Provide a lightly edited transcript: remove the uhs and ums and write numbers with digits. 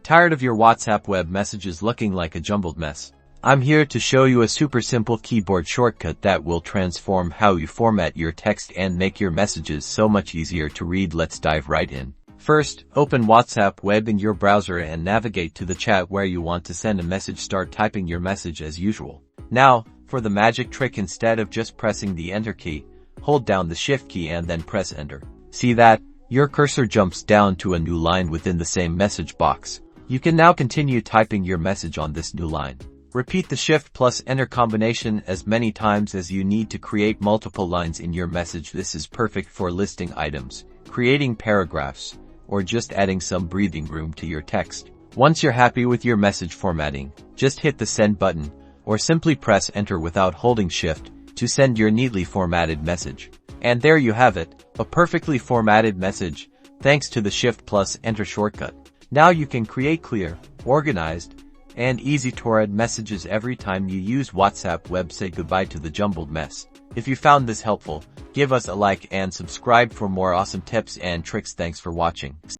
Tired of your WhatsApp web messages looking like a jumbled mess? I'm here to show you a super simple keyboard shortcut that will transform how you format your text and make your messages so much easier to read. Let's dive right in. First, open WhatsApp web in your browser and navigate to the chat where you want to send a message. Start typing your message as usual. Now, for the magic trick, instead of just pressing the enter key, hold down the shift key and then press enter. See that? Your cursor jumps down to a new line within the same message box. You can now continue typing your message on this new line. Repeat the shift plus enter combination as many times as you need to create multiple lines in your message. This is perfect for listing items, creating paragraphs, or just adding some breathing room to your text. Once you're happy with your message formatting, just hit the send button, or simply press enter without holding shift to send your neatly formatted message. And there you have it, a perfectly formatted message, thanks to the shift plus enter shortcut. Now you can create clear, organized, and easy to read messages every time you use WhatsApp web. Say goodbye to the jumbled mess. If you found this helpful, give us a like and subscribe for more awesome tips and tricks. Thanks for watching.